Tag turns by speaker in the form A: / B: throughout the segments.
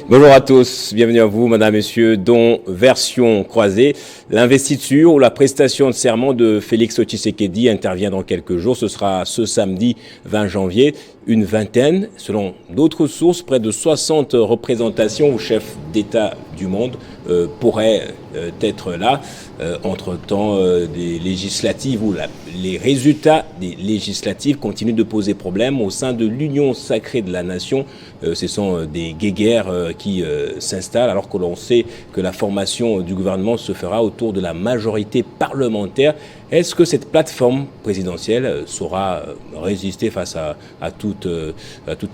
A: Bonjour à tous, bienvenue à vous, madame, messieurs, dont version croisée. L'investiture ou la prestation de serment de Félix Tshisekedi intervient dans quelques jours. Ce sera ce samedi 20 janvier. Une vingtaine, selon d'autres sources, près de 60 représentations ou chefs d'État du monde pourraient être là. Entre-temps, des législatives ou les résultats des législatives continuent de poser problème au sein de l'Union sacrée de la nation. Ce sont des guéguerres qui s'installent alors que l'on sait que la formation du gouvernement se fera autour de la majorité parlementaire. Est-ce que cette plateforme présidentielle saura résister face à toutes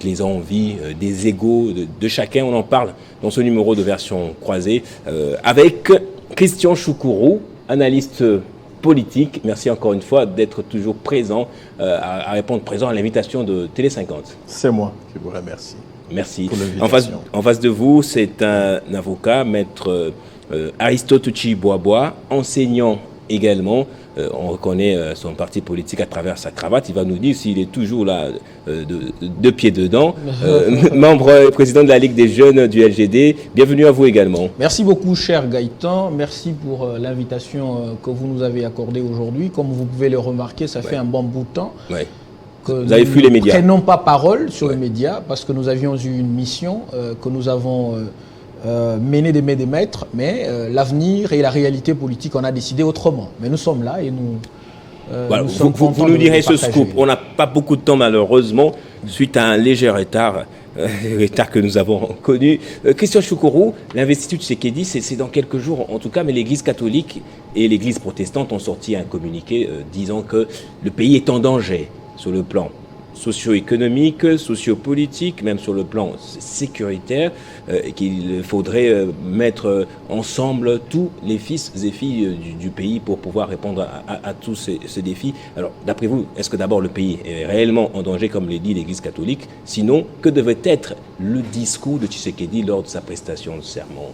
A: les envies, des égos de chacun? On en parle dans ce numéro de version croisée avec Christian Choukourou, analyste politique. Merci encore une fois d'être toujours présent, à répondre présent à l'invitation de Télé 50.
B: C'est moi qui vous remercie.
A: Merci. En face de vous, c'est un avocat, maître Aristote Chiboaboa, enseignant également. On reconnaît son parti politique à travers sa cravate. Il va nous dire s'il est toujours là, de pied dedans. Membre président de la Ligue des jeunes du LGD. Bienvenue à vous également.
C: Merci beaucoup, cher Gaëtan. Merci pour l'invitation que vous nous avez accordée aujourd'hui. Comme vous pouvez le remarquer, ça fait un bon bout de temps. Que
A: vous avez fui les médias.
C: Nous ne prenons pas parole sur les médias parce que nous avions eu une mission que nous avons menée des maîtres, mais l'avenir et la réalité politique, on a décidé autrement. Mais nous sommes là et nous,
A: voilà,
C: nous sommes
A: vous nous direz ce scoop. On n'a pas beaucoup de temps malheureusement, suite à un léger retard que nous avons connu. Christian Choukourou, l'investiture de Tshisekedi, c'est dans quelques jours en tout cas, mais l'Église catholique et l'Église protestante ont sorti un communiqué disant que le pays est en danger sur le plan socio-économique, socio-politique, même sur le plan sécuritaire, qu'il faudrait mettre ensemble tous les fils et filles du pays pour pouvoir répondre à tous ces défis. Alors, d'après vous, est-ce que d'abord le pays est réellement en danger, comme le dit l'Église catholique? Sinon, que devait être le discours de Tshisekedi lors de sa prestation de serment?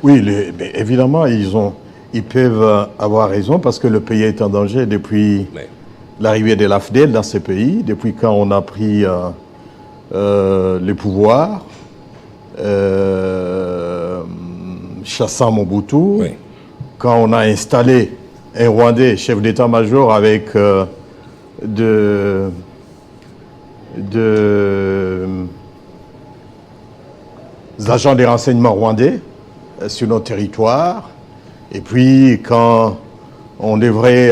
B: Oui, mais évidemment, ils peuvent avoir raison parce que le pays est en danger depuis... l'arrivée de l'AFDEL dans ce pays, depuis quand on a pris les pouvoirs, chassant Mobutu, quand on a installé un Rwandais, chef d'état-major, avec des agents des renseignements rwandais sur nos territoires, et puis quand on devrait...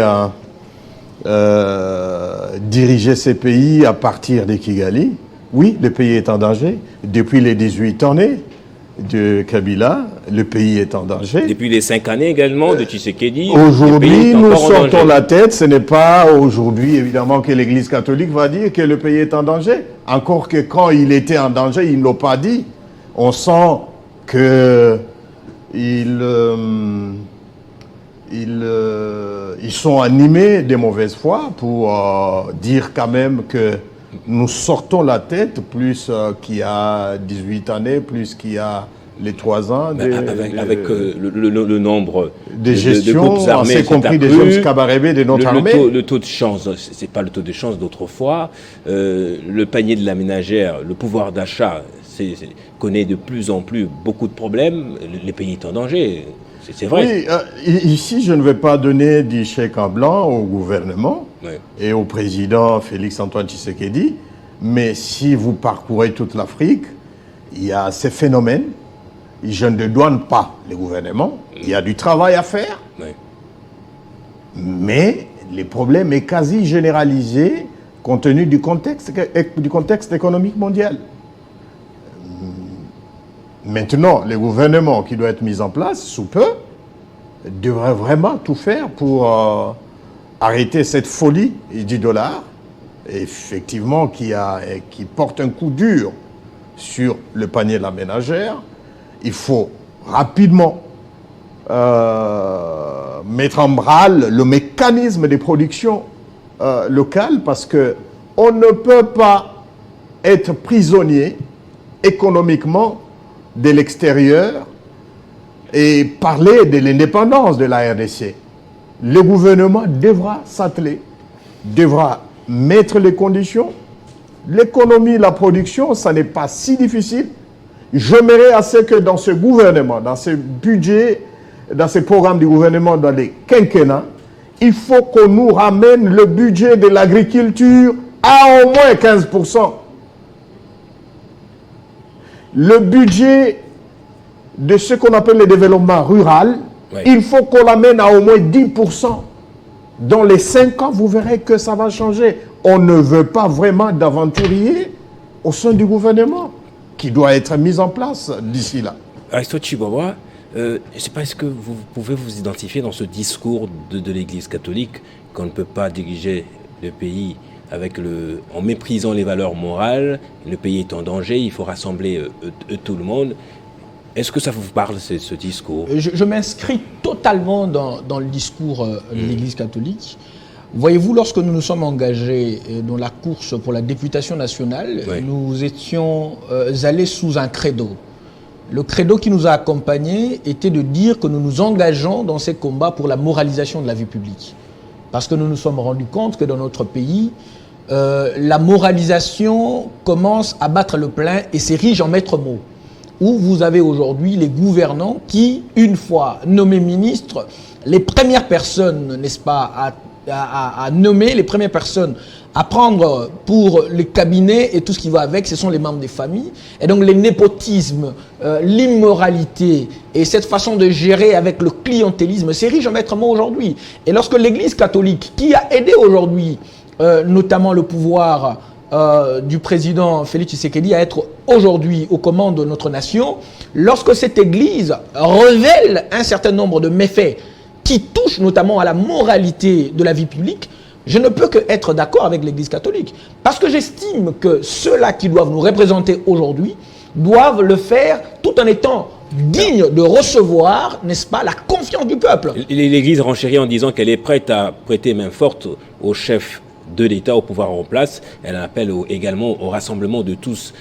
B: diriger ces pays à partir de Kigali. Oui, le pays est en danger. Depuis les 18 années de Kabila, le pays est en danger.
A: Depuis les 5 années également de Tshisekedi.
B: Aujourd'hui, nous sortons la tête. Ce n'est pas aujourd'hui, évidemment, que l'Église catholique va dire que le pays est en danger. Encore que quand il était en danger, ils ne l'ont pas dit. On sent que ils sont animés de mauvaise foi pour dire quand même que nous sortons la tête plus qu'il y a 18 années, plus qu'il y a les 3 ans.
A: Avec le nombre
B: de gestions, y compris des jeunes cabarébés de notre armée.
A: Le taux de chance, c'est pas le taux de chance d'autrefois. Le panier de la ménagère, le pouvoir d'achat, connaît de plus en plus beaucoup de problèmes. Le pays est en danger. C'est vrai.
B: Oui, ici, je ne vais pas donner du chèque en blanc au gouvernement et au président Félix-Antoine Tshisekedi, mais si vous parcourez toute l'Afrique, il y a ces phénomènes. Je ne dédouane pas le gouvernement. Il y a du travail à faire, mais le problème est quasi généralisé compte tenu du contexte économique mondial. Maintenant, le gouvernement qui doit être mis en place, sous peu, devrait vraiment tout faire pour arrêter cette folie du dollar, effectivement, qui porte un coup dur sur le panier de la ménagère. Il faut rapidement mettre en branle le mécanisme de production locale parce qu'on ne peut pas être prisonnier économiquement de l'extérieur et parler de l'indépendance de la RDC. Le gouvernement devra s'atteler, devra mettre les conditions. L'économie, la production, ça n'est pas si difficile. j'aimerais à ce que dans ce gouvernement, dans ce budget, dans ces programmes du gouvernement, dans les quinquennats, il faut qu'on nous ramène le budget de l'agriculture à au moins 15%. Le budget de ce qu'on appelle le développement rural, oui, il faut qu'on l'amène à au moins 10%. Dans les 5 ans, vous verrez que ça va changer. On ne veut pas vraiment d'aventuriers au sein du gouvernement qui doit être mis en place d'ici là.
A: Aristote Chibowa, je ne sais pas, est-ce que vous pouvez vous identifier dans ce discours de l'Église catholique qu'on ne peut pas diriger le pays en méprisant les valeurs morales, le pays est en danger, il faut rassembler tout le monde. Est-ce que ça vous parle, ce discours?
C: Je m'inscris totalement dans le discours de l'Église catholique. Voyez-vous, lorsque nous nous sommes engagés dans la course pour la députation nationale, oui, nous étions allés sous un credo. Le credo qui nous a accompagnés était de dire que nous nous engageons dans ces combats pour la moralisation de la vie publique. Parce que nous nous sommes rendus compte que dans notre pays, la moralisation commence à battre le plein et s'érige en maître mot. Où vous avez aujourd'hui les gouvernants qui, une fois nommés ministres, les premières personnes, n'est-ce pas, à nommer, les premières personnes à prendre pour les cabinets et tout ce qui va avec, ce sont les membres des familles. Et donc les népotismes, l'immoralité et cette façon de gérer avec le clientélisme s'érige en maître mot aujourd'hui. Et lorsque l'Église catholique, qui a aidé aujourd'hui notamment le pouvoir du président Félix Tshisekedi à être aujourd'hui aux commandes de notre nation, lorsque cette Église révèle un certain nombre de méfaits qui touchent notamment à la moralité de la vie publique, je ne peux qu'être d'accord avec l'Église catholique. Parce que j'estime que ceux-là qui doivent nous représenter aujourd'hui doivent le faire tout en étant dignes de recevoir, n'est-ce pas, la confiance du peuple.
A: L'Église renchérit en disant qu'elle est prête à prêter main forte au chef de l'État, au pouvoir en place. Elle appelle également au rassemblement de tous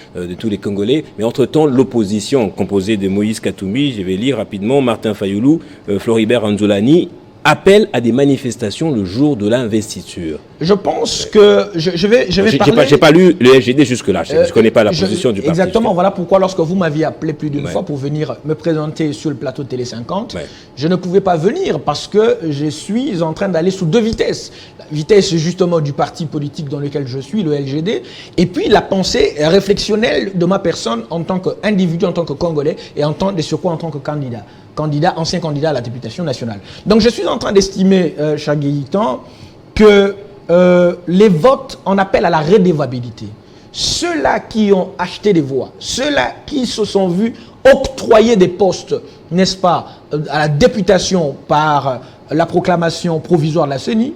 A: les Congolais. Mais entre-temps, l'opposition composée de Moïse Katumbi, je vais lire rapidement, Martin Fayoulou, Floribert Anzolani, appelle à des manifestations le jour de l'investiture.
C: Je pense que je vais parler...
A: J'ai pas lu le LGD jusque-là, je ne connais pas la position du parti.
C: Exactement, voilà pourquoi lorsque vous m'aviez appelé plus d'une fois pour venir me présenter sur le plateau de Télé 50, je ne pouvais pas venir parce que je suis en train d'aller sous 2 vitesses. La vitesse justement du parti politique dans lequel je suis, le LGD, et puis la pensée réflexionnelle de ma personne en tant qu'individu, en tant que Congolais et en tant que candidat, ancien candidat à la députation nationale. Donc je suis en train d'estimer, cher Gaëtan, que les votes en appel à la redevabilité, ceux-là qui ont acheté des voix, ceux-là qui se sont vus octroyer des postes, n'est-ce pas, à la députation par la proclamation provisoire de la CENI,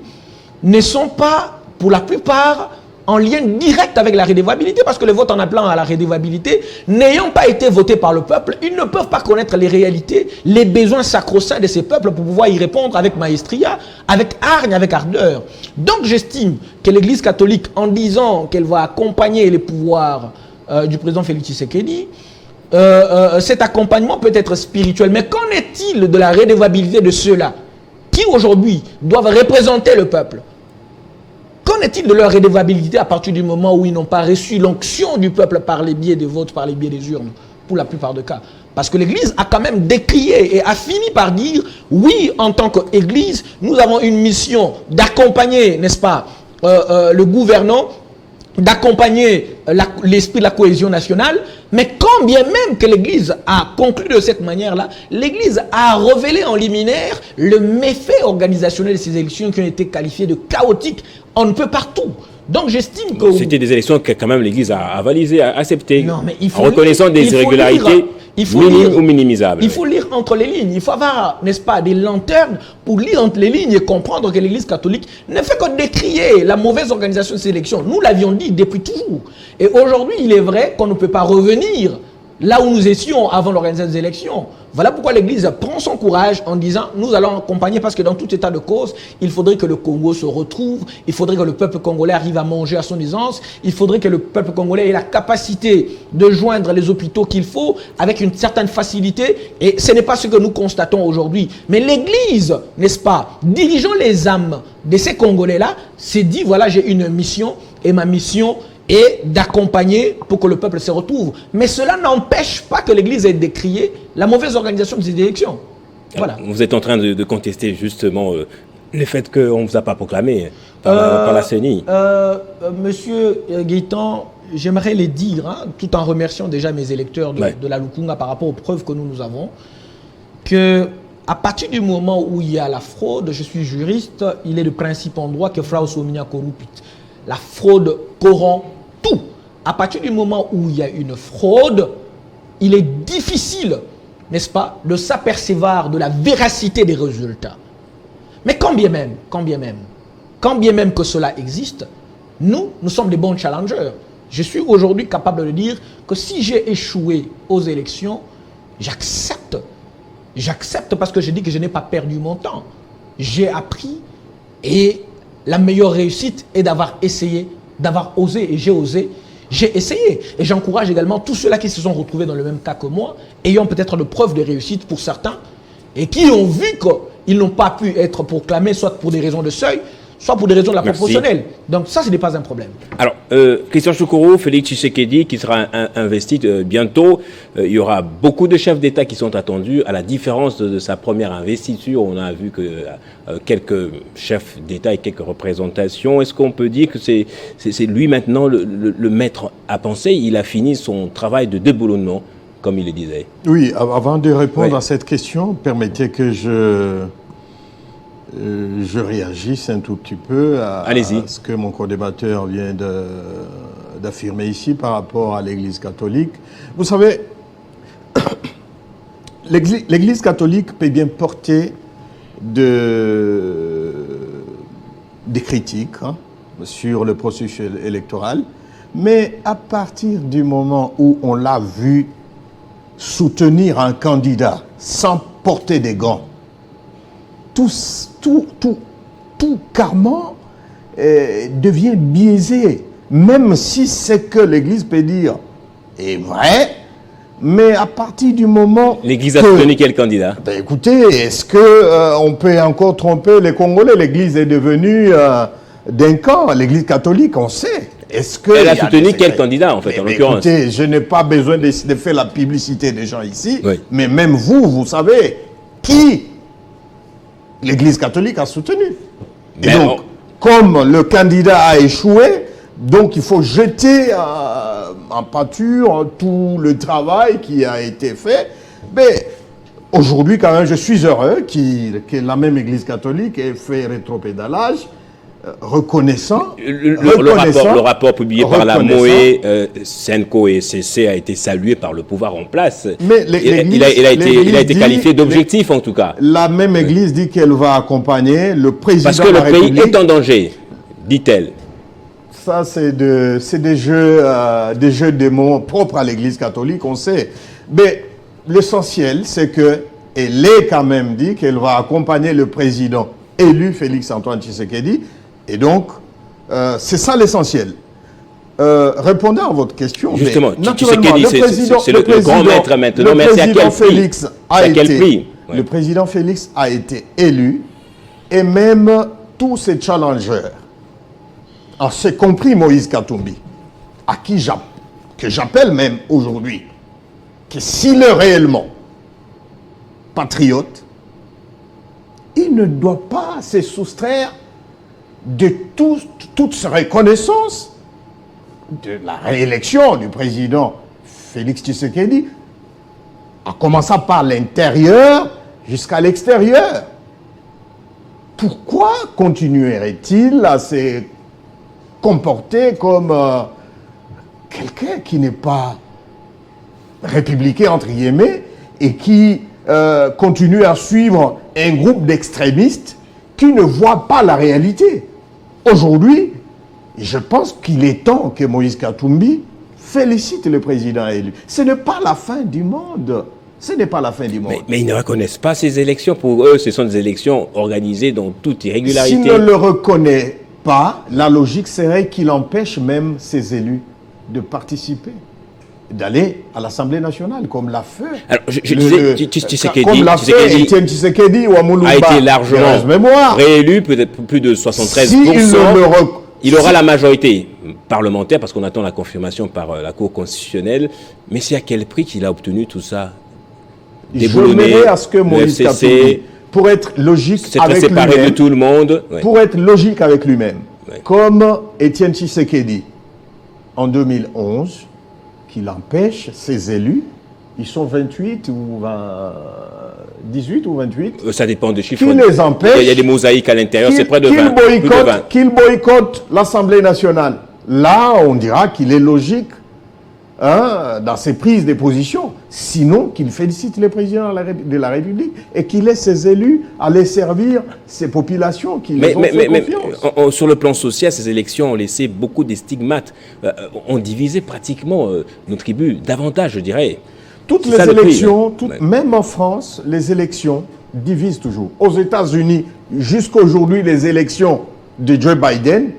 C: ne sont pas, pour la plupart, en lien direct avec la redevabilité, parce que les votes en appelant à la redevabilité, n'ayant pas été votés par le peuple, ils ne peuvent pas connaître les réalités, les besoins sacro-saints de ces peuples pour pouvoir y répondre avec maestria, avec hargne, avec ardeur. Donc j'estime que l'Église catholique, en disant qu'elle va accompagner les pouvoirs du président Félix Tshisekedi, cet accompagnement peut être spirituel. Mais qu'en est-il de la redevabilité de ceux-là qui aujourd'hui doivent représenter le peuple? Qu'en est-il de leur redevabilité à partir du moment où ils n'ont pas reçu l'onction du peuple par les biais des votes, par les biais des urnes, pour la plupart des cas? Parce que l'Église a quand même décrié et a fini par dire, oui, en tant qu'Église, nous avons une mission d'accompagner, n'est-ce pas, le gouvernant, d'accompagner l'esprit de la cohésion nationale, mais quand bien même que l'Église a conclu de cette manière-là, l'Église a révélé en liminaire le méfait organisationnel de ces élections qui ont été qualifiées de chaotiques. On ne peut partout. Donc j'estime que...
A: C'était des élections que quand même l'Église a avalisées, a acceptées, en reconnaissant des irrégularités minimes ou minimisables.
C: Il faut lire entre les lignes. Il faut avoir, n'est-ce pas, des lanternes pour lire entre les lignes et comprendre que l'Église catholique ne fait que décrier la mauvaise organisation de ces élections. Nous l'avions dit depuis toujours. Et aujourd'hui, il est vrai qu'on ne peut pas revenir là où nous étions avant l'organisation des élections. Voilà pourquoi l'Église prend son courage en disant nous allons accompagner, parce que dans tout état de cause, il faudrait que le Congo se retrouve, il faudrait que le peuple congolais arrive à manger à son aisance, il faudrait que le peuple congolais ait la capacité de joindre les hôpitaux qu'il faut avec une certaine facilité, et ce n'est pas ce que nous constatons aujourd'hui. Mais l'Église, n'est-ce pas, dirigeant les âmes de ces Congolais-là, s'est dit voilà, j'ai une mission, et ma mission et d'accompagner pour que le peuple se retrouve. Mais cela n'empêche pas que l'Église ait décrié la mauvaise organisation de ces élections. Voilà.
A: Vous êtes en train de contester justement le fait qu'on ne vous a pas proclamé par la CENI.
C: Monsieur Gaëtan, j'aimerais les dire, hein, tout en remerciant déjà mes électeurs de la Lukunga par rapport aux preuves que nous avons, que à partir du moment où il y a la fraude, je suis juriste, il est de principe en droit que fraude somnia corrupit. La fraude corrompt tout. À partir du moment où il y a une fraude, il est difficile, n'est-ce pas, de s'apercevoir de la véracité des résultats. Mais quand bien même que cela existe, nous sommes des bons challengers. Je suis aujourd'hui capable de dire que si j'ai échoué aux élections, j'accepte. J'accepte parce que je dis que je n'ai pas perdu mon temps. J'ai appris et la meilleure réussite est d'avoir essayé, d'avoir osé, et j'ai osé, j'ai essayé. Et j'encourage également tous ceux-là qui se sont retrouvés dans le même cas que moi, ayant peut-être de preuves de réussite pour certains, et qui ont vu qu'ils n'ont pas pu être proclamés, soit pour des raisons de seuil, soit pour des raisons de la proportionnelle. Donc ça, ce n'est pas un problème.
A: Alors, Christian Choukourou, Félix Tshisekedi, qui sera investi bientôt, il y aura beaucoup de chefs d'État qui sont attendus. À la différence de sa première investiture, on a vu que quelques chefs d'État et quelques représentations. Est-ce qu'on peut dire que c'est lui maintenant le maître à penser? Il a fini son travail de déboulonnement, comme il le disait.
B: Oui, avant de répondre à cette question, permettez que je réagisse un tout petit peu à ce que mon co-débatteur vient d'affirmer ici par rapport à l'Église catholique. Vous savez, l'Église catholique peut bien porter des critiques sur le processus électoral, mais à partir du moment où on l'a vu soutenir un candidat sans porter des gants, tout carrément devient biaisé, même si ce que l'Église peut dire est vrai, mais à partir du moment...
A: L'Église a soutenu quel candidat?
B: Ben écoutez, est-ce qu'on peut encore tromper les Congolais? L'Église est devenue d'un camp, l'Église catholique, on sait.
A: Elle a soutenu quel candidat, en fait, en l'occurrence?
B: Écoutez, je n'ai pas besoin de faire la publicité des gens ici, mais même vous savez qui l'Église catholique a soutenu. Et donc, comme le candidat a échoué, donc il faut jeter en pâture tout le travail qui a été fait. Mais aujourd'hui, quand même, je suis heureux que la même Église catholique ait fait rétropédalage, reconnaissant.
A: Le rapport publié par la MOE, Senko et CC a été salué par le pouvoir en place.
B: Mais
A: il a été qualifié d'objectif, en tout cas.
B: La même Église dit qu'elle va accompagner le président
A: de la République. Parce que le pays est en danger, dit-elle.
B: Ça, c'est des jeux de mots propres à l'Église catholique, on sait. Mais l'essentiel, c'est qu'elle est quand même dit qu'elle va accompagner le président élu, Félix Antoine Tshisekedi. Et donc, c'est ça l'essentiel. Répondant à votre question,
A: justement, Tshisekedi, c'est le grand maître maintenant, mais c'est à quel prix?
B: Le président Félix a été élu, et même tous ses challengers, en ce compris Moïse Katumbi, à qui j'appelle même aujourd'hui, que s'il est réellement patriote, il ne doit pas se soustraire de toute sa reconnaissance de la réélection du président Félix Tshisekedi, en commençant par l'intérieur jusqu'à l'extérieur. Pourquoi continuerait-il à se comporter comme quelqu'un qui n'est pas républicain, entre guillemets, et qui continue à suivre un groupe d'extrémistes qui ne voient pas la réalité? Aujourd'hui, je pense qu'il est temps que Moïse Katumbi félicite le président élu. Ce n'est pas la fin du monde. Ce n'est pas la fin du monde.
A: Mais ils ne reconnaissent pas ces élections. Pour eux, ce sont des élections organisées dans toute irrégularité.
B: S'il ne le reconnaît pas, la logique serait qu'il empêche même ses élus de participer, d'aller à l'Assemblée nationale, comme l'a fait.
A: Alors, je disais, Tshisekedi,
B: comme l'a fait Etienne Tshisekedi ou Amoulouba,
A: a été largement réélu, peut-être plus de 73%.
B: Si
A: il aura la majorité. parlementaire, parce qu'on attend la confirmation par la Cour constitutionnelle. Mais c'est à quel prix qu'il a obtenu tout ça?
B: J'aimerais à ce que Moïse Katumbi, pour être logique avec lui-même,
A: de tout le monde,
B: pour être logique avec lui-même, comme Étienne Tshisekedi en 2011, qu'il empêche ses élus, ils sont 28 ou 18 ou 28.
A: Ça dépend des chiffres.
B: Qui les empêche.
A: Il y a des mosaïques à l'intérieur, c'est près de 20.
B: Qu'il boycotte l'Assemblée nationale. Là, on dira qu'il est logique dans ses prises de position. Sinon, qu'il félicite le président de la République et qu'il laisse ses élus aller servir ces populations qui les ont fait confiance.
A: Sur le plan social, ces élections ont laissé beaucoup de stigmates. Ont divisé pratiquement nos tribus, davantage, je dirais.
B: Toutes les élections, même en France, les élections divisent toujours. Aux États-Unis, jusqu'à aujourd'hui, les élections de Joe Biden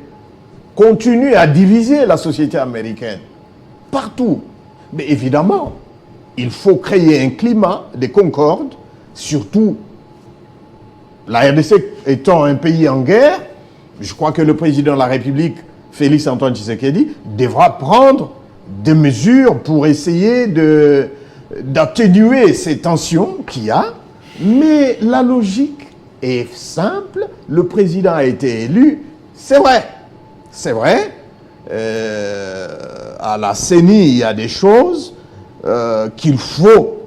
B: continuent à diviser la société américaine. Partout. Mais évidemment, il faut créer un climat de concorde, surtout la RDC étant un pays en guerre. Je crois que le président de la République, Félix Antoine Tshisekedi, devra prendre des mesures pour essayer d'atténuer ces tensions qu'il y a. Mais la logique est simple. Le président a été élu. C'est vrai. C'est vrai. À la CENI, il y a des choses qu'il faut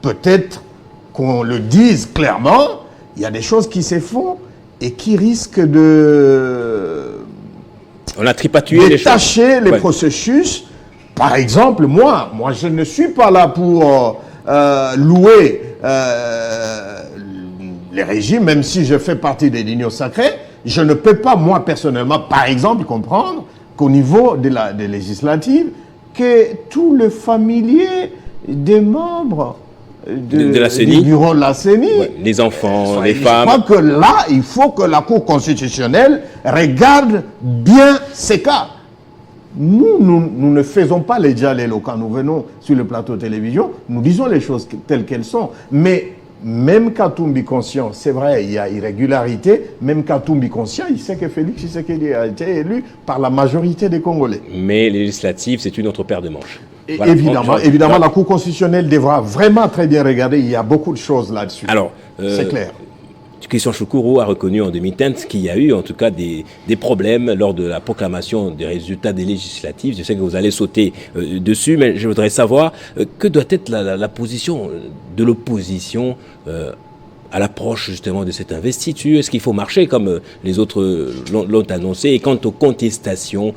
B: peut-être qu'on le dise clairement. Il y a des choses qui se font et qui risquent de...
A: On a tripatouillé les choses.
B: Détacher les processus. Par exemple, moi, je ne suis pas là pour louer les régimes, même si je fais partie des lignes sacrées. Je ne peux pas, moi, personnellement, par exemple, comprendre qu'au niveau des législatives, que tous les familiers des membres
A: de la CENI,
B: du bureau de la CENI,
A: les enfants, les femmes...
B: Je crois que là, il faut que la Cour constitutionnelle regarde bien ces cas. Nous ne faisons pas les dialogues quand nous venons sur le plateau de télévision. Nous disons les choses telles qu'elles sont. Mais même Katumbi conscient, c'est vrai, il y a irrégularité, même Katumbi conscient, il sait que Félix Tshisekedi a été élu par la majorité des Congolais.
A: Mais les législatives, c'est une autre paire de manches.
B: Voilà. Évidemment, la Cour constitutionnelle devra vraiment très bien regarder. Il y a beaucoup de choses là-dessus.
A: Alors,
B: c'est clair.
A: Christian Choukourou a reconnu en 2015 qu'il y a eu en tout cas des problèmes lors de la proclamation des résultats des législatives. Je sais que vous allez sauter dessus, mais je voudrais savoir que doit être la position de l'opposition à l'approche justement de cette investiture. Est-ce qu'il faut marcher comme les autres l'ont annoncé? Et quant aux contestations,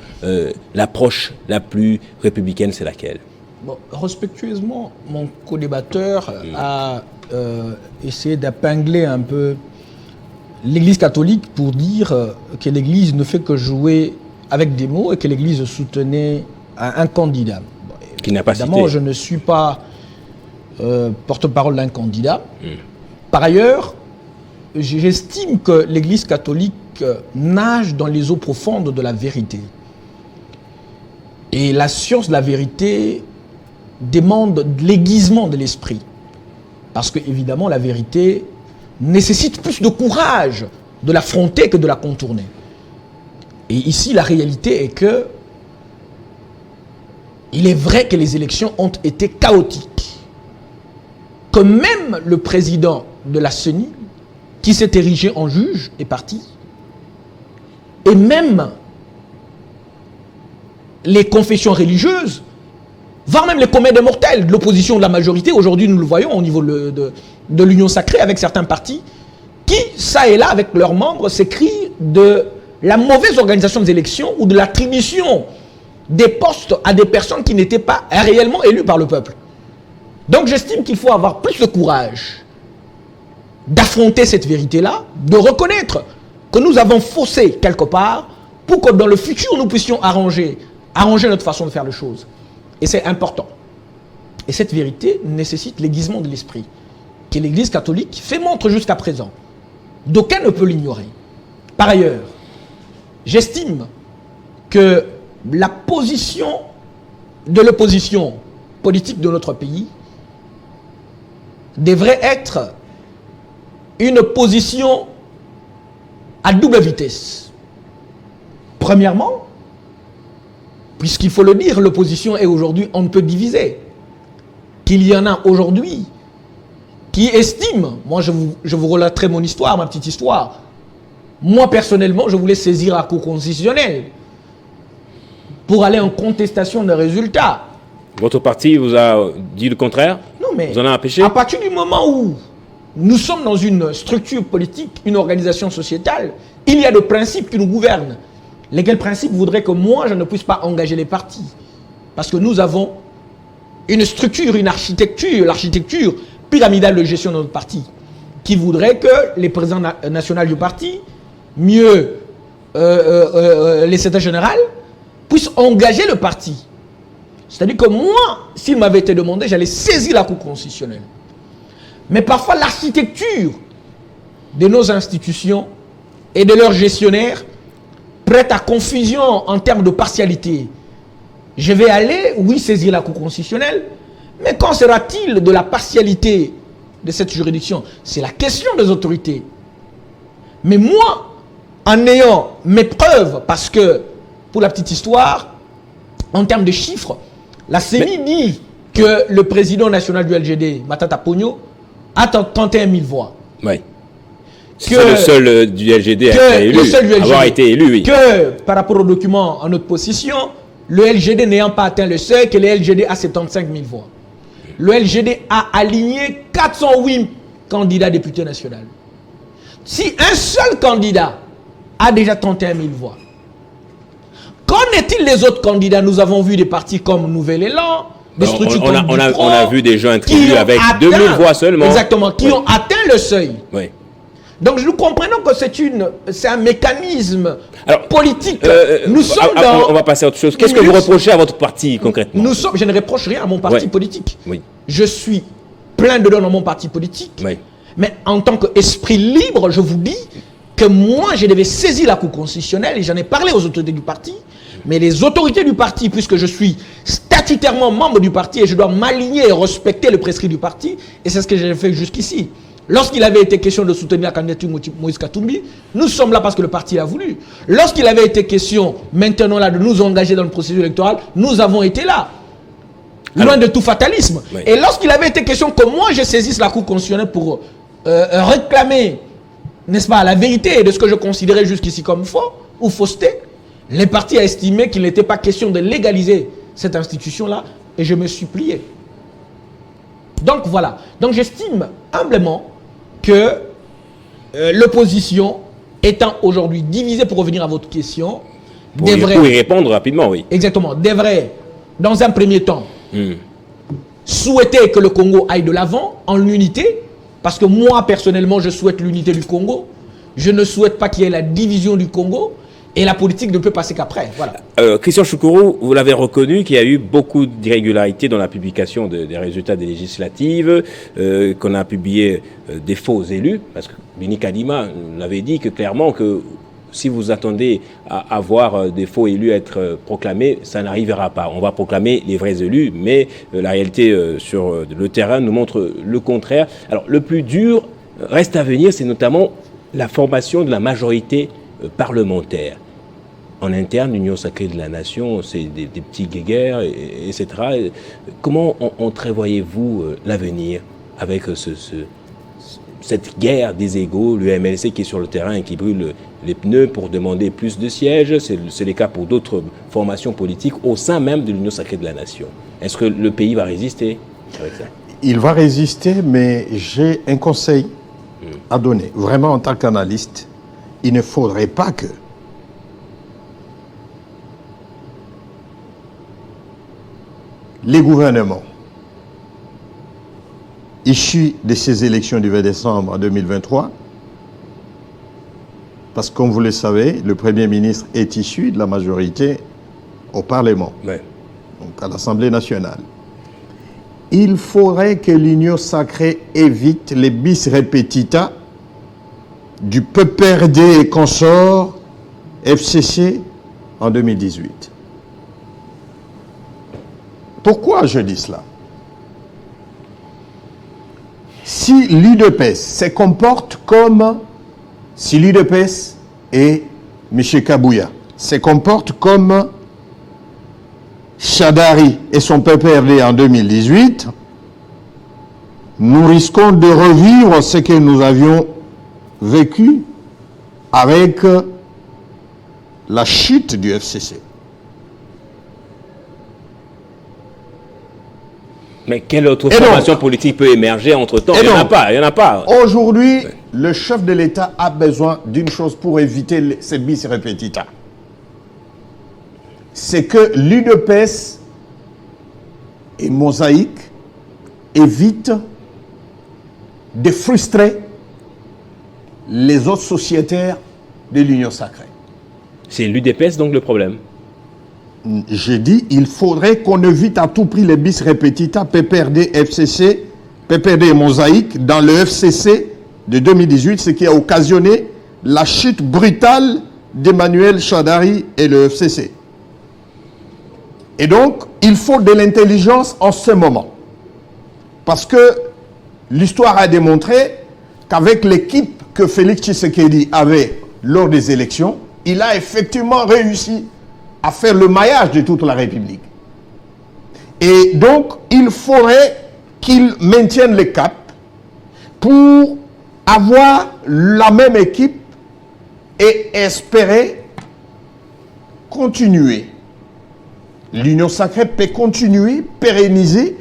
A: l'approche la plus républicaine, c'est laquelle?
C: Bon, respectueusement, mon co-débatteur a essayé d'épingler un peu l'Église catholique pour dire que l'Église ne fait que jouer avec des mots et que l'Église soutenait un candidat. Bon,
A: qui n'a pas
C: évidemment,
A: cité.
C: je ne suis pas porte-parole d'un candidat. Par ailleurs, j'estime que l'Église catholique nage dans les eaux profondes de la vérité. Et la science de la vérité demande l'aiguisement de l'esprit. Parce que, évidemment, la vérité nécessite plus de courage de l'affronter que de la contourner. Et ici, la réalité est que il est vrai que les élections ont été chaotiques. Que même le président de la CENI, qui s'est érigé en juge, est parti. Et même les confessions religieuses, voire même les communs des mortels de l'opposition de la majorité, aujourd'hui nous le voyons au niveau de l'Union sacrée avec certains partis, qui, ça et là, avec leurs membres, s'écrient de la mauvaise organisation des élections ou de l'attribution des postes à des personnes qui n'étaient pas réellement élues par le peuple. Donc j'estime qu'il faut avoir plus de courage d'affronter cette vérité-là, de reconnaître que nous avons faussé quelque part pour que dans le futur nous puissions arranger notre façon de faire les choses. Et c'est important. Et cette vérité nécessite l'aiguisement de l'esprit, que l'Église catholique fait montre jusqu'à présent. D'aucun ne peut l'ignorer. Par ailleurs, j'estime que la position de l'opposition politique de notre pays devrait être une position à double vitesse. Premièrement, puisqu'il faut le dire, l'opposition est aujourd'hui on ne peut diviser. Qu'il y en a aujourd'hui qui estiment, moi je vous relaterai mon histoire, ma petite histoire. Moi personnellement, je voulais saisir la Cour constitutionnelle pour aller en contestation des résultats.
A: Votre parti vous a dit le contraire?
C: Non, mais
A: vous en avez empêché?
C: À partir du moment où nous sommes dans une structure politique, une organisation sociétale, il y a des principes qui nous gouvernent. Lesquels principes voudraient que moi, je ne puisse pas engager les partis? Parce que nous avons une structure, une architecture, l'architecture pyramidale de gestion de notre parti, qui voudrait que les présidents nationaux du parti, mieux les secrétaires généraux, puissent engager le parti. C'est-à-dire que moi, s'il m'avait été demandé, j'allais saisir la Cour constitutionnelle. Mais parfois, l'architecture de nos institutions et de leurs gestionnaires prête à confusion en termes de partialité. Je vais aller, oui, saisir la Cour constitutionnelle, mais qu'en sera-t-il de la partialité de cette juridiction? C'est la question des autorités. Mais moi, en ayant mes preuves, parce que, pour la petite histoire, en termes de chiffres, la CENI dit que le président national du LGD, Matata Pogno, a 31 000 voix.
A: Oui. C'est le seul du LGD à avoir été élu, oui.
C: Que, par rapport aux documents en notre possession, le LGD n'ayant pas atteint le seuil, que le LGD a 75 000 voix. Le LGD a aligné 408 candidats députés nationaux. Si un seul candidat a déjà 31 000 voix, qu'en est-il des autres candidats? Nous avons vu des partis comme Nouvel Élan, des structures comme
A: on a vu des gens inscrits avec 2000 voix seulement.
C: Exactement, qui ont atteint le seuil.
A: Oui.
C: Donc nous comprenons que c'est un mécanisme politique. Nous sommes
A: on va passer à autre chose. Qu'est-ce que vous reprochez à votre parti concrètement?
C: Je ne reproche rien à mon parti politique.
A: Oui.
C: Je suis plein dedans dans mon parti politique.
A: Oui.
C: Mais en tant qu'esprit libre, je vous dis que moi, je devais saisir la Cour constitutionnelle et j'en ai parlé aux autorités du parti. Mais les autorités du parti, puisque je suis statutairement membre du parti et je dois m'aligner et respecter le prescrit du parti, et c'est ce que j'ai fait jusqu'ici. Lorsqu'il avait été question de soutenir la candidature Moïse Katumbi, nous sommes là parce que le parti l'a voulu. Lorsqu'il avait été question, maintenant là, de nous engager dans le processus électoral, nous avons été là. Loin de tout fatalisme. Oui. Et lorsqu'il avait été question que moi je saisisse la Cour constitutionnelle pour réclamer, n'est-ce pas, la vérité de ce que je considérais jusqu'ici comme faux ou fausseté, les partis ont estimé qu'il n'était pas question de légaliser cette institution-là et je me suis plié. Donc voilà. Donc j'estime humblement que l'opposition étant aujourd'hui divisée, pour revenir à votre question,
A: pour y répondre rapidement, oui.
C: Exactement. Devrait, dans un premier temps, souhaiter que le Congo aille de l'avant en unité, parce que moi, personnellement, je souhaite l'unité du Congo. Je ne souhaite pas qu'il y ait la division du Congo. Et la politique ne peut passer qu'après. Voilà.
A: Christian Choukourou, vous l'avez reconnu qu'il y a eu beaucoup d'irrégularités dans la publication des résultats des législatives, qu'on a publié des faux élus, parce que Bini Kadima l'avait dit que clairement que si vous attendez à voir des faux élus être proclamés, ça n'arrivera pas. On va proclamer les vrais élus, mais la réalité sur le terrain nous montre le contraire. Alors le plus dur reste à venir, c'est notamment la formation de la majorité parlementaire. En interne, l'Union sacrée de la nation, c'est des petits guéguerres, etc. Comment entrevoyez-vous l'avenir avec cette guerre des égos, le MLC qui est sur le terrain et qui brûle les pneus pour demander plus de sièges? C'est le cas pour d'autres formations politiques au sein même de l'Union sacrée de la nation. Est-ce que le pays va résister avec ça?
B: Il va résister, mais j'ai un conseil à donner. Vraiment, en tant qu'analyste, il ne faudrait pas que les gouvernements issus de ces élections du 20 décembre 2023, parce que comme vous le savez, le Premier ministre est issu de la majorité au Parlement, donc à l'Assemblée nationale. Il faudrait que l'Union sacrée évite les bis repetita du PPRD et consorts FCC en 2018. Pourquoi je dis cela? Si l'UDPS se comporte comme, si l'UDPS et M. Kabouya se comportent comme Chadari et son PPRD en 2018, nous risquons de revivre ce que nous avions vécu avec la chute du FCC.
A: Mais quelle autre formation politique peut émerger entre-temps? Il n'y en a pas.
B: Aujourd'hui, le chef de l'État a besoin d'une chose pour éviter ces bis repetita. C'est que l'UDPS et Mosaïque évitent de frustrer les autres sociétaires de l'Union sacrée.
A: C'est l'UDPS donc le problème?
B: J'ai dit, il faudrait qu'on évite à tout prix les bis repetita, PPRD, FCC, PPRD et Mosaïque dans le FCC de 2018, ce qui a occasionné la chute brutale d'Emmanuel Chadari et le FCC. Et donc, il faut de l'intelligence en ce moment. Parce que l'histoire a démontré qu'avec l'équipe que Félix Tshisekedi avait lors des élections, il a effectivement réussi à faire le maillage de toute la République. Et donc, il faudrait qu'il maintienne le cap pour avoir la même équipe et espérer continuer. L'Union sacrée peut continuer, pérenniser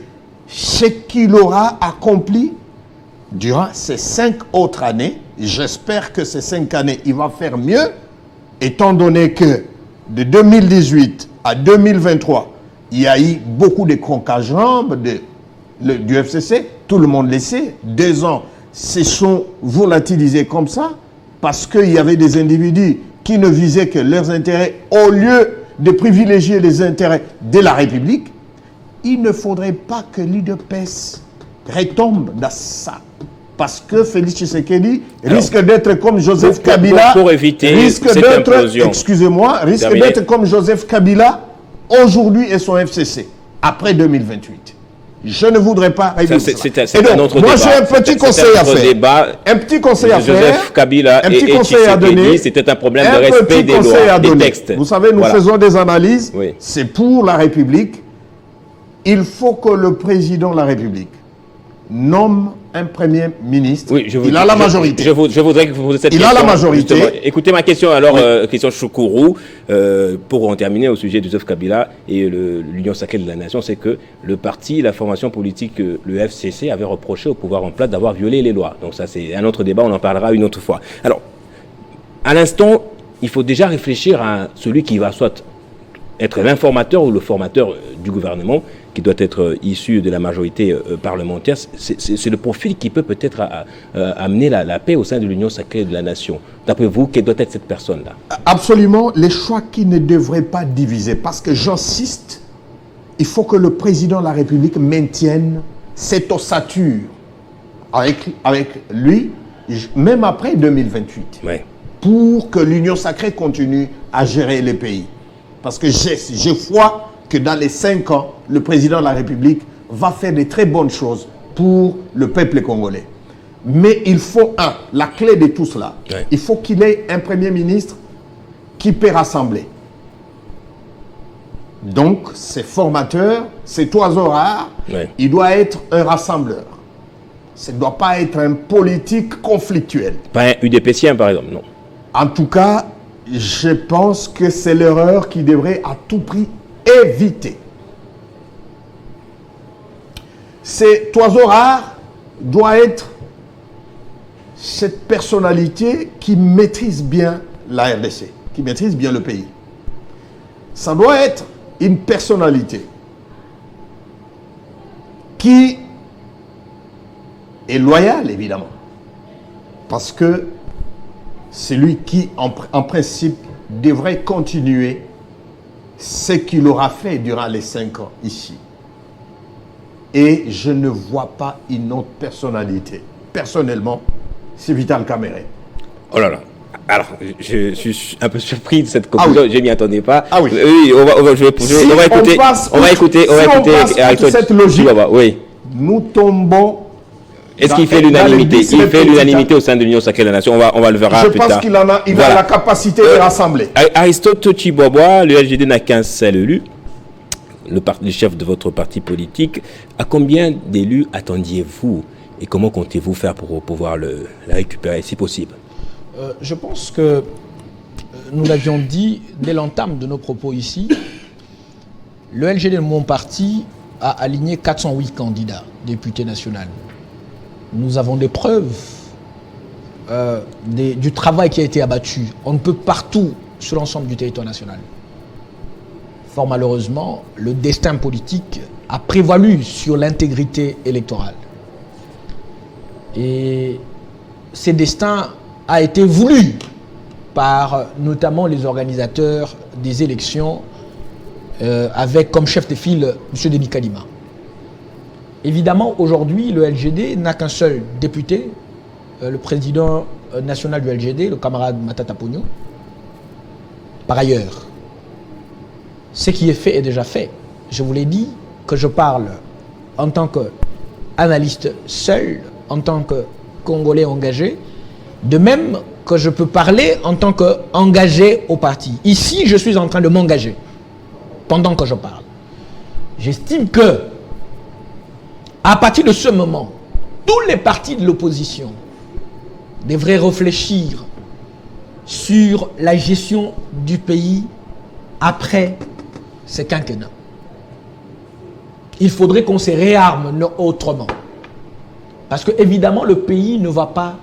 B: ce qu'il aura accompli durant ces 5 autres années. J'espère que ces 5 années, il va faire mieux, étant donné que de 2018 à 2023, il y a eu beaucoup de crocs-à-jambes du FCC. Tout le monde le sait. 2 ans se sont volatilisés comme ça parce qu'il y avait des individus qui ne visaient que leurs intérêts au lieu de privilégier les intérêts de la République. Il ne faudrait pas que l'UDPS retombe dans ça. Parce que Félix Tshisekedi risque d'être comme Joseph Kabila.
A: Pour éviter cette implosion.
B: Excusez-moi, risque d'être comme Joseph Kabila aujourd'hui et son FCC, après 2028. Je ne voudrais pas rêver ça.
A: C'est un autre débat.
B: Moi, j'ai un petit conseil à faire. Un petit conseil à faire.
A: Joseph Kabila et Tshisekedi, c'était un problème de respect des lois, des textes.
B: Vous savez, nous faisons des analyses. Oui. C'est pour la République. Il faut que le président de la République nomme un premier ministre. Oui, il a la majorité.
A: Je voudrais que vous posiez cette question.
B: Il a la majorité.
A: Écoutez ma question alors, question Choukourou, pour en terminer au sujet de Joseph Kabila et l'Union sacrée de la nation, c'est que le parti, la formation politique, le FCC avait reproché au pouvoir en place d'avoir violé les lois. Donc ça c'est un autre débat, on en parlera une autre fois. Alors, à l'instant, il faut déjà réfléchir à celui qui va soit être l'informateur ou le formateur du gouvernement, qui doit être issu de la majorité parlementaire. C'est le profil qui peut peut-être amener la paix au sein de l'Union sacrée de la nation. D'après vous, quelle doit être cette personne-là?
B: Absolument, les choix qui ne devraient pas diviser. Parce que j'insiste, il faut que le président de la République maintienne cette ossature avec lui, même après 2028. Ouais. Pour que l'Union sacrée continue à gérer les pays. Parce que j'ai foi que dans les 5 ans, le président de la République va faire de très bonnes choses pour le peuple congolais. Mais il faut, la clé de tout cela, il faut qu'il ait un premier ministre qui peut rassembler. Donc, ces formateurs, cet oiseau rare, il doit être un rassembleur. Ça ne doit pas être un politique conflictuel.
A: Pas un UDPCien, par exemple, non.
B: En tout cas, je pense que c'est l'erreur qui devrait à tout prix éviter. Cet oiseau rare doit être cette personnalité qui maîtrise bien la RDC, qui maîtrise bien le pays. Ça doit être une personnalité qui est loyale, évidemment, parce que c'est lui qui, en principe, devrait continuer ce qu'il aura fait durant les 5 ans ici. Et je ne vois pas une autre personnalité. Personnellement, c'est Vital Kamerhe.
A: Oh là là. Alors, je suis un peu surpris de cette conclusion. Je ne m'y attendais pas.
B: Ah oui.
A: Oui, on va écouter.
B: Cette logique,
A: oui.
B: Nous tombons.
A: Est-ce qu'il fait l'unanimité? Il fait l'unanimité au sein de l'Union sacrée de la nation. On va le verra plus tard.
B: Je pense qu'il a la capacité de rassembler.
A: Aristote Chiboboa, le LGD n'a qu'un seul élu. le chef de votre parti politique. À combien d'élus attendiez-vous et comment comptez-vous faire pour pouvoir la récupérer si possible?
C: Je pense que nous l'avions dit dès l'entame de nos propos ici, le LGD de mon parti a aligné 408 candidats députés nationaux. Nous avons des preuves du travail qui a été abattu. On ne peut partout sur l'ensemble du territoire national. Fort malheureusement, le destin politique a prévalu sur l'intégrité électorale. Et ce destin a été voulu par notamment les organisateurs des élections avec comme chef de file M. Denis Kadima. Évidemment, aujourd'hui, le LGD n'a qu'un seul député, le président national du LGD, le camarade Matata Pogno. Par ailleurs, ce qui est fait est déjà fait. Je vous l'ai dit que je parle en tant qu'analyste seul, en tant que Congolais engagé, de même que je peux parler en tant qu'engagé au parti. Ici, je suis en train de m'engager pendant que je parle. J'estime que, à partir de ce moment, tous les partis de l'opposition devraient réfléchir sur la gestion du pays après ce quinquennat. Il faudrait qu'on se réarme autrement. Parce que, évidemment, le pays ne va pas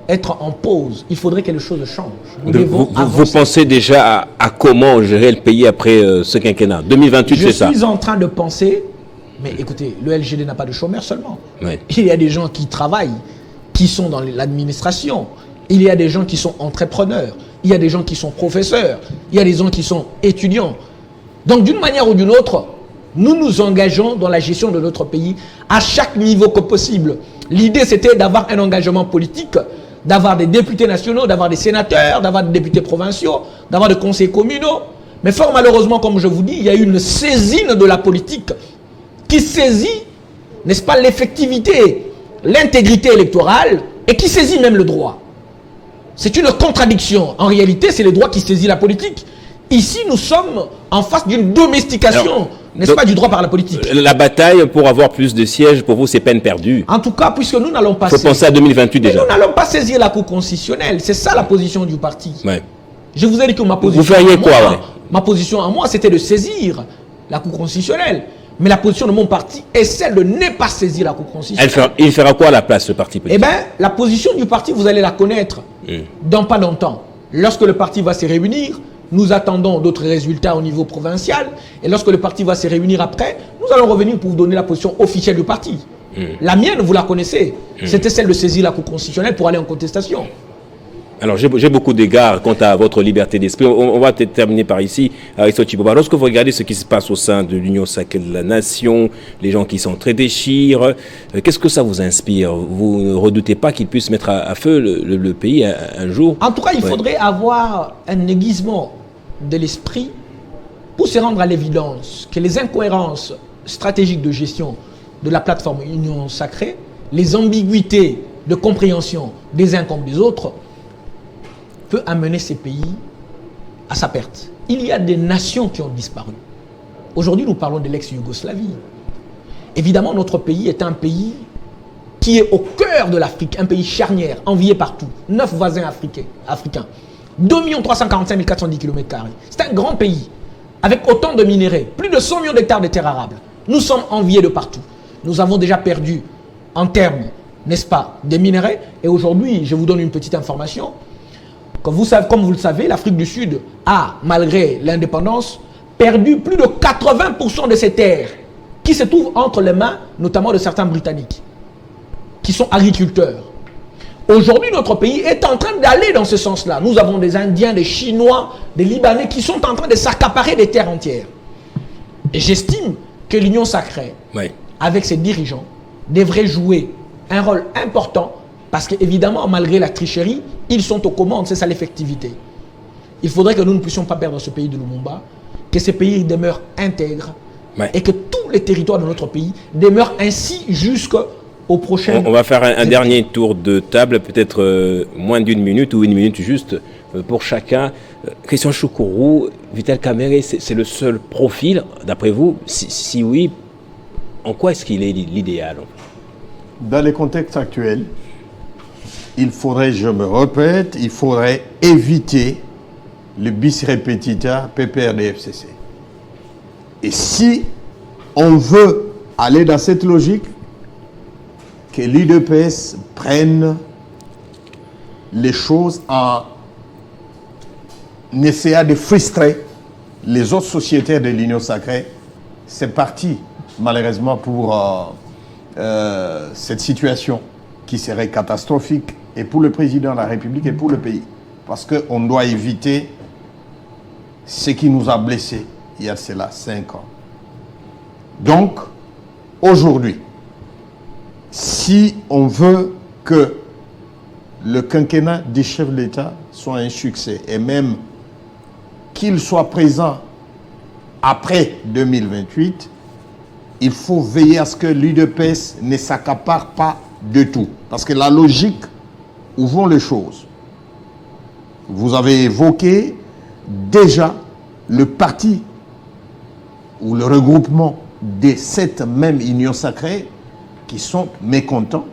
C: être en pause. Il faudrait que les choses changent.
A: Vous pensez déjà à comment gérer le pays après ce quinquennat 2028, c'est ça?
C: Je suis en train de penser, mais écoutez, le LGD n'a pas de chômeurs seulement.
A: Oui.
C: Il y a des gens qui travaillent, qui sont dans l'administration. Il y a des gens qui sont entrepreneurs. Il y a des gens qui sont professeurs. Il y a des gens qui sont étudiants. Donc, d'une manière ou d'une autre, nous nous engageons dans la gestion de notre pays à chaque niveau que possible. L'idée, c'était d'avoir un engagement politique, d'avoir des députés nationaux, d'avoir des sénateurs, d'avoir des députés provinciaux, d'avoir des conseils communaux. Mais fort malheureusement, comme je vous dis, il y a eu une saisine de la politique qui saisit, n'est-ce pas, l'effectivité, l'intégrité électorale et qui saisit même le droit. C'est une contradiction. En réalité, c'est le droit qui saisit la politique. Ici, nous sommes en face d'une domestication, n'est-ce pas, du droit par la politique.
A: La bataille pour avoir plus de sièges, pour vous, c'est peine perdue.
C: En tout cas, puisque nous n'allons pas...
A: Il faut penser à 2028 déjà.
C: Nous n'allons pas saisir la Cour constitutionnelle. C'est ça la position du parti.
A: Ouais.
C: Je vous ai dit que ma position...
A: Vous feriez quoi, ouais?
C: Ma position à moi, c'était de saisir la Cour constitutionnelle. Mais la position de mon parti est celle de ne pas saisir la Cour constitutionnelle.
A: Il fera quoi à la place, ce parti politique?
C: Eh bien, la position du parti, vous allez la connaître dans pas longtemps. Lorsque le parti va se réunir, nous attendons d'autres résultats au niveau provincial. Et lorsque le parti va se réunir après, nous allons revenir pour vous donner la position officielle du parti. La mienne, vous la connaissez. C'était celle de saisir la Cour constitutionnelle pour aller en contestation.
A: Alors, j'ai beaucoup d'égards quant à votre liberté d'esprit. On va terminer par ici. Aristote Chiboba, lorsque vous regardez ce qui se passe au sein de l'Union sacrée de la Nation, les gens qui sont très déchirent, qu'est-ce que ça vous inspire? Vous ne redoutez pas qu'ils puissent mettre à feu le pays un jour?
C: En tout cas, il faudrait avoir un aiguisement de l'esprit pour se rendre à l'évidence que les incohérences stratégiques de gestion de la plateforme Union sacrée, les ambiguïtés de compréhension des uns comme des autres, peut amener ces pays à sa perte. Il y a des nations qui ont disparu. Aujourd'hui, nous parlons de l'ex-Yougoslavie. Évidemment, notre pays est un pays qui est au cœur de l'Afrique, un pays charnière, envié partout. 9 voisins africains. 2 345 410 km². C'est un grand pays, avec autant de minéraux, plus de 100 millions d'hectares de terres arables. Nous sommes enviés de partout. Nous avons déjà perdu en termes, n'est-ce pas, des minéraux. Et aujourd'hui, je vous donne une petite information. Comme vous le savez, l'Afrique du Sud a, malgré l'indépendance, perdu plus de 80% de ses terres qui se trouvent entre les mains, notamment de certains Britanniques, qui sont agriculteurs. Aujourd'hui, notre pays est en train d'aller dans ce sens-là. Nous avons des Indiens, des Chinois, des Libanais qui sont en train de s'accaparer des terres entières. Et j'estime que l'Union sacrée, avec ses dirigeants, devrait jouer un rôle important. Parce qu'évidemment, malgré la tricherie, ils sont aux commandes, c'est ça l'effectivité. Il faudrait que nous ne puissions pas perdre ce pays de Lumumba, que ce pays demeure intègre et que tous les territoires de notre pays demeurent ainsi jusqu'au au prochain...
A: On va faire un dernier tour de table, peut-être moins d'une minute ou une minute juste pour chacun. Christian Choukourou, Vital Kamerhe, c'est le seul profil, d'après vous? Si oui, en quoi est-ce qu'il est l'idéal?
B: Dans les contextes actuels, il faudrait, je me répète, il faudrait éviter le bis repetita PPRD-FCC. Et si on veut aller dans cette logique, que l'UDPS prenne les choses en essayant de frustrer les autres sociétaires de l'Union sacrée, c'est parti, malheureusement, pour cette situation qui serait catastrophique et pour le président de la République et pour le pays. Parce qu'on doit éviter ce qui nous a blessés il y a cela 5 ans. Donc, aujourd'hui, si on veut que le quinquennat du chef de l'État soit un succès et même qu'il soit présent après 2028, il faut veiller à ce que l'UDPS ne s'accapare pas de tout. Parce que la logique où vont les choses, vous avez évoqué déjà le parti ou le regroupement de cette même union sacrée qui sont mécontents,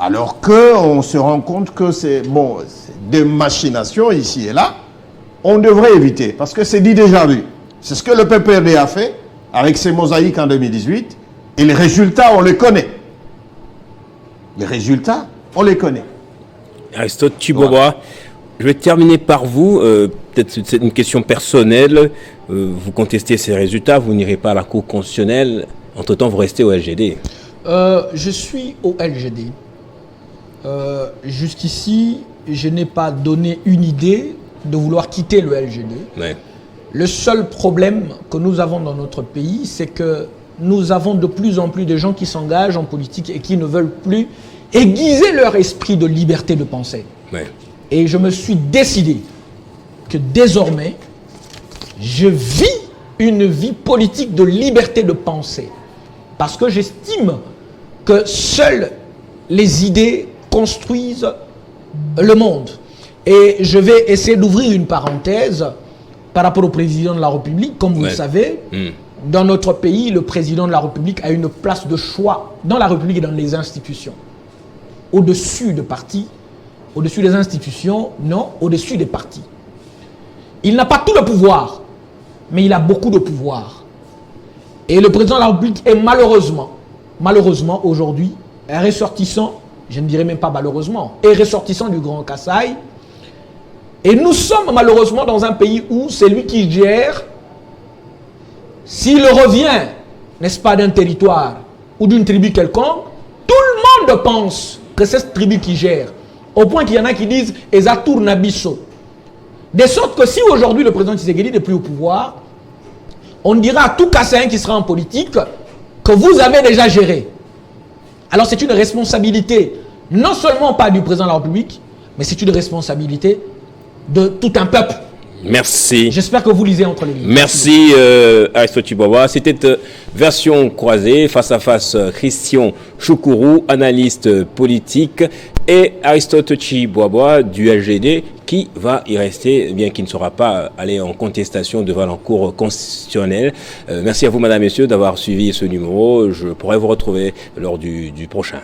B: alors qu'on se rend compte que c'est des machinations ici et là. On devrait éviter, parce que c'est dit déjà vu. C'est ce que le PPRD a fait avec ses mosaïques en 2018, et les résultats, on les connaît. Les résultats, on les connaît.
A: Aristote Tchiboba, je vais terminer par vous. Peut-être c'est une question personnelle. Vous contestez ces résultats, vous n'irez pas à la Cour constitutionnelle. Entre-temps, vous restez au LGD.
C: Je suis au LGD. Jusqu'ici, je n'ai pas donné une idée de vouloir quitter le LGD.
A: Ouais.
C: Le seul problème que nous avons dans notre pays, c'est que nous avons de plus en plus de gens qui s'engagent en politique et qui ne veulent plus aiguiser leur esprit de liberté de penser.
A: Ouais.
C: Et je me suis décidé que désormais, je vis une vie politique de liberté de penser. Parce que j'estime que seules les idées construisent le monde. Et je vais essayer d'ouvrir une parenthèse par rapport au président de la République. Comme vous le savez, dans notre pays, le président de la République a une place de choix dans la République et dans les institutions. Au-dessus de partis, au-dessus des institutions, non, au-dessus des partis. Il n'a pas tout le pouvoir, mais il a beaucoup de pouvoir. Et le président de la République est malheureusement aujourd'hui, ressortissant, je ne dirais même pas malheureusement, est ressortissant du Grand Kasaï. Et nous sommes malheureusement dans un pays où c'est lui qui gère, s'il revient, n'est-ce pas, d'un territoire ou d'une tribu quelconque, tout le monde pense que c'est cette tribu qui gère. Au point qu'il y en a qui disent « Ezatour Nabiso ». De sorte que si aujourd'hui le président Tshisekedi n'est plus au pouvoir, on dira à tout Kassaïen qui sera en politique que vous avez déjà géré. Alors c'est une responsabilité, non seulement pas du président de la République, mais c'est une responsabilité de tout un peuple.
A: Merci.
C: J'espère que vous lisez entre les lignes.
A: Merci Aristote Tchiboba. C'était version croisée, face à face Christian Choukourou, analyste politique, et Aristote Tchiboba du LGD qui va y rester, bien qu'il ne sera pas allé en contestation devant la Cour constitutionnelle. Merci à vous, madame, messieurs, d'avoir suivi ce numéro. Je pourrai vous retrouver lors du prochain.